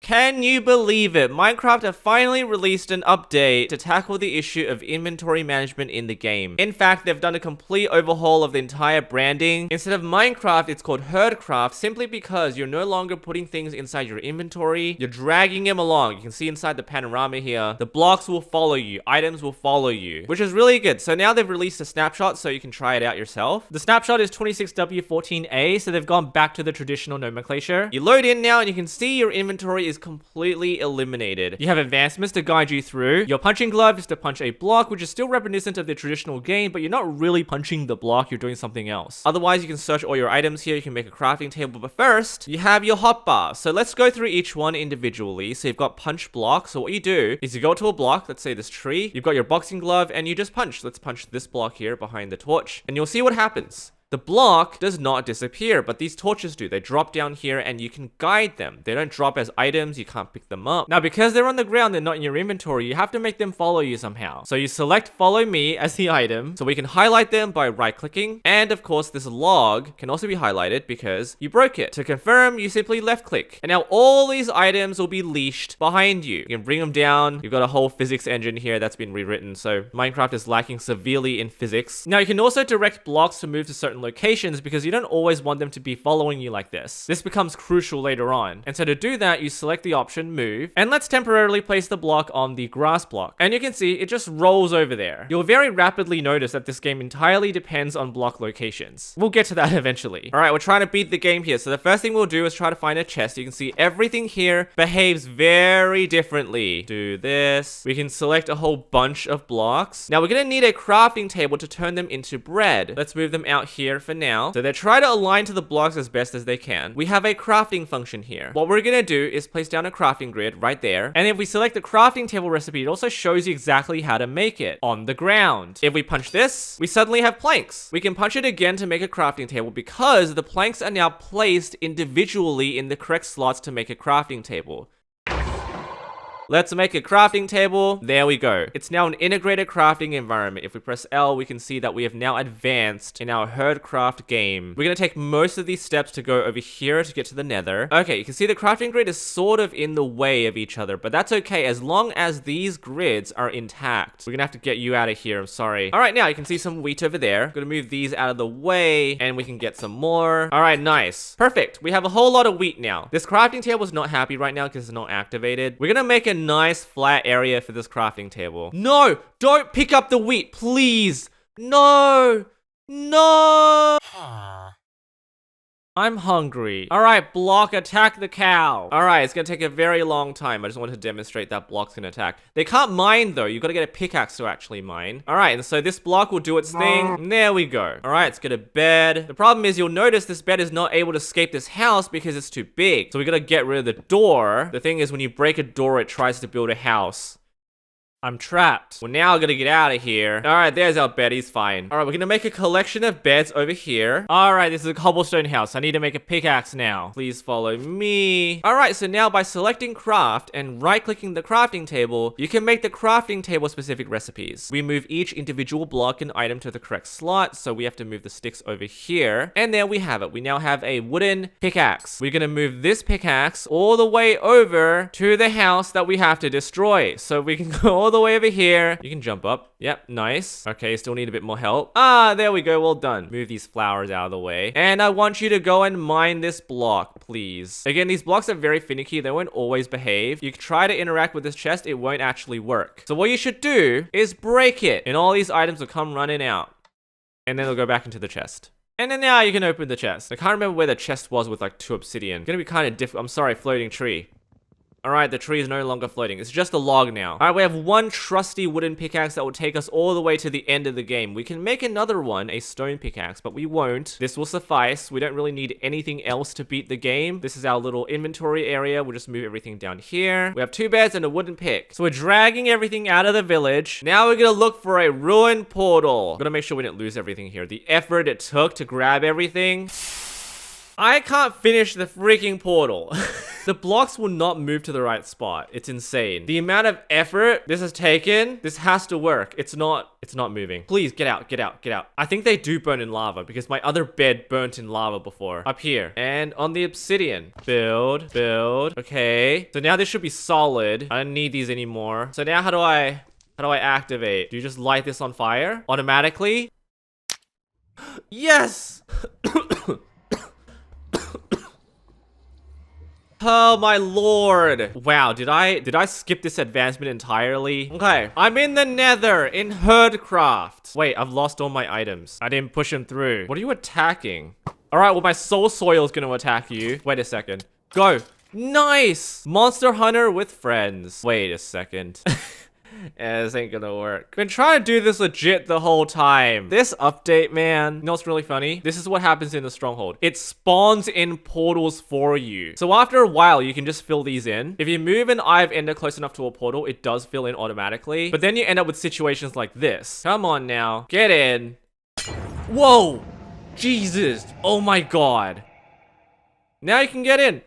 Can you believe it? Minecraft have finally released an update to tackle the issue of inventory management in the game. In fact, they've done a complete overhaul of the entire branding. Instead of Minecraft, it's called Herdcraft, simply because you're no longer putting things inside your inventory. You're dragging them along. You can see inside the panorama here, the blocks will follow you, items will follow you, which is really good. So now they've released a snapshot so you can try it out yourself. The snapshot is 26W14A, so they've gone back to the traditional nomenclature. You load in now and you can see your inventory is completely eliminated. You have advancements to guide you through. Your punching glove is to punch a block, which is still reminiscent of the traditional game, but you're not really punching the block, you're doing something else. Otherwise, you can search all your items here, you can make a crafting table, but first, you have your hotbar. So let's go through each one individually. So you've got punch block. So what you do is you go to a block, let's say this tree, you've got your boxing glove, and you just punch. Let's punch this block here behind the torch, and you'll see what happens. The block does not disappear, but these torches do. They drop down here and you can guide them. They don't drop as items, you can't pick them up. Now, because they're on the ground, they're not in your inventory, you have to make them follow you somehow. So you select follow me as the item, so we can highlight them by right-clicking. And of course, this log can also be highlighted because you broke it. To confirm, you simply left-click. And now all these items will be leashed behind you. You can bring them down. You've got a whole physics engine here that's been rewritten, so Minecraft is lacking severely in physics. Now, you can also direct blocks to move to certain locations because you don't always want them to be following you like this. This becomes crucial later on. And so to do that, you select the option move, and let's temporarily place the block on the grass block. And you can see it just rolls over there. You'll very rapidly notice that this game entirely depends on block locations. We'll get to that eventually. All right, we're trying to beat the game here. So the first thing we'll do is try to find a chest. You can see everything here behaves very differently. Do this. We can select a whole bunch of blocks. Now we're gonna need a crafting table to turn them into bread. Let's move them out here for now. So they try to align to the blocks as best as they can. We have a crafting function here. What we're gonna do is place down a crafting grid right there. And if we select the crafting table recipe, it also shows you exactly how to make it on the ground. If we punch this, we suddenly have planks. We can punch it again to make a crafting table because the planks are now placed individually in the correct slots to make a crafting table. Let's make a crafting table. There we go. It's now an integrated crafting environment. If we press L, we can see that we have now advanced in our Herdcraft game. We're going to take most of these steps to go over here to get to the Nether. Okay, you can see the crafting grid is sort of in the way of each other, but that's okay as long as these grids are intact. We're going to have to get you out of here. I'm sorry. All right, now you can see some wheat over there. I'm going to move these out of the way and we can get some more. All right, nice. Perfect. We have a whole lot of wheat now. This crafting table is not happy right now because it's not activated. We're going to make a nice flat area for this crafting table. No, don't pick up the wheat, please. No, no. I'm hungry. All right, block, attack the cow. All right, it's gonna take a very long time. I just wanted to demonstrate that block's gonna attack. They can't mine though. You've got to get a pickaxe to actually mine. All right, and so this block will do its thing. And there we go. All right, let's get a bed. The problem is you'll notice this bed is not able to escape this house because it's too big. So we gotta get rid of the door. The thing is when you break a door, it tries to build a house. I'm trapped. We're now gonna get out of here. All right, there's our bed. He's fine. All right, we're gonna make a collection of beds over here. All right, this is a cobblestone house. I need to make a pickaxe now. Please follow me. All right, so now by selecting craft and right-clicking the crafting table, you can make the crafting table specific recipes. We move each individual block and item to the correct slot, so we have to move the sticks over here. And there we have it. We now have a wooden pickaxe. We're gonna move this pickaxe all the way over to the house that we have to destroy. So we can go all the way over here. You can jump up. Yep, nice. Okay, still need a bit more help. Ah, there we go. Well done. Move these flowers out of the way. And I want you to go and mine this block, please. Again, these blocks are very finicky. They won't always behave. You try to interact with this chest, it won't actually work. So what you should do is break it, and all these items will come running out. And then they'll go back into the chest. And then now you can open the chest. I can't remember where the chest was with like 2 obsidian. It's gonna be kind of difficult. I'm sorry, floating tree. All right, the tree is no longer floating. It's just a log now. All right, we have one trusty wooden pickaxe that will take us all the way to the end of the game. We can make another one, a stone pickaxe, but we won't. This will suffice. We don't really need anything else to beat the game. This is our little inventory area. We'll just move everything down here. We have 2 beds and a wooden pick. So we're dragging everything out of the village. Now we're gonna look for a ruined portal. We're gonna make sure we didn't lose everything here. The effort it took to grab everything. I can't finish the freaking portal. The blocks will not move to the right spot. It's insane. The amount of effort this has taken, this has to work. It's not moving. Please get out, get out, get out. I think they do burn in lava because my other bed burnt in lava before. Up here. And on the obsidian. Build, build. Okay. So now this should be solid. I don't need these anymore. So now how do I activate? Do you just light this on fire automatically? Yes! Oh my lord. Wow, did I skip this advancement entirely? Okay, I'm in the Nether in Herdcraft. Wait, I've lost all my items. I didn't push them through. What are you attacking? All right, well, my soul soil is gonna attack you. Wait a second. Go. Nice! Monster hunter with friends. Wait a second. Yeah, this ain't gonna work. Been trying to do this legit the whole time. This update, man. You know what's really funny? This is what happens in the stronghold. It spawns in portals for you. So after a while, you can just fill these in. If you move an eye of ender close enough to a portal, it does fill in automatically. But then you end up with situations like this. Come on now. Get in. Whoa! Jesus. Oh my god. Now you can get in.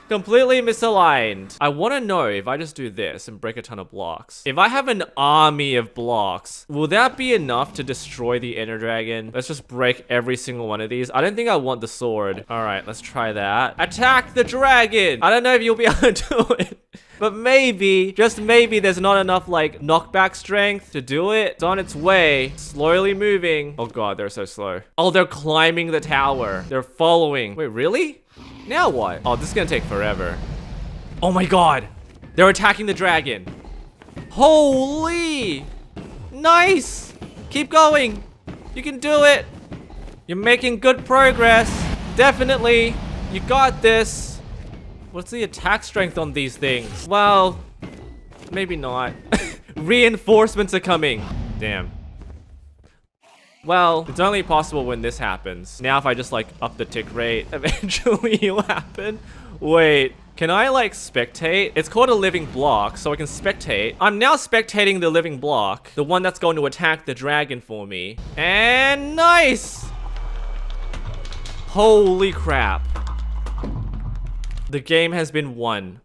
Completely misaligned. I want to know if I just do this and break a ton of blocks. If I have an army of blocks, will that be enough to destroy the Ender Dragon? Let's just break every single one of these. I don't think I want the sword. All right, let's try that. Attack the dragon. I don't know if you'll be able to do it. But maybe, just maybe, there's not enough, like, knockback strength to do it. It's on its way. Slowly moving. Oh god, they're so slow. Oh, they're climbing the tower. They're following. Wait, really? Now what? Oh, this is gonna take forever. Oh my god. They're attacking the dragon. Holy! Nice! Keep going. You can do it. You're making good progress. Definitely. You got this. What's the attack strength on these things? Well, maybe not. Reinforcements are coming. Damn. Well, it's only possible when this happens. Now if I just like up the tick rate, eventually it'll happen. Wait, can I like spectate? It's called a living block, so I can spectate. I'm now spectating the living block, the one that's going to attack the dragon for me. And nice! Holy crap. The game has been won.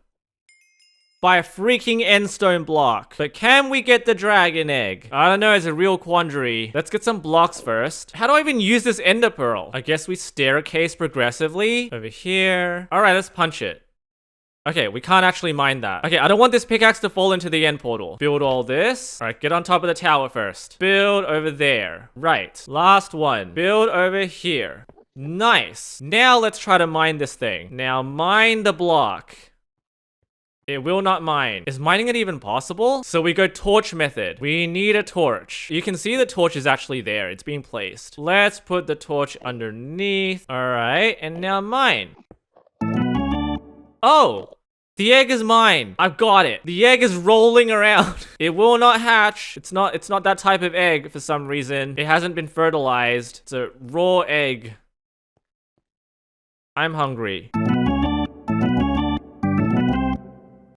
By a freaking endstone block. But can we get the dragon egg? I don't know, it's a real quandary. Let's get some blocks first. How do I even use this ender pearl? I guess we staircase progressively. Over here. All right, let's punch it. Okay, we can't actually mine that. Okay, I don't want this pickaxe to fall into the end portal. Build all this. All right, get on top of the tower first. Build over there. Right, last one. Build over here. Nice. Now let's try to mine this thing. Now mine the block. It will not mine. Is mining it even possible? So we go torch method. We need a torch. You can see the torch is actually there. It's being placed. Let's put the torch underneath. All right, and now mine. Oh, the egg is mine. I've got it. The egg is rolling around. It will not hatch. It's not that type of egg for some reason. It hasn't been fertilized. It's a raw egg. I'm hungry.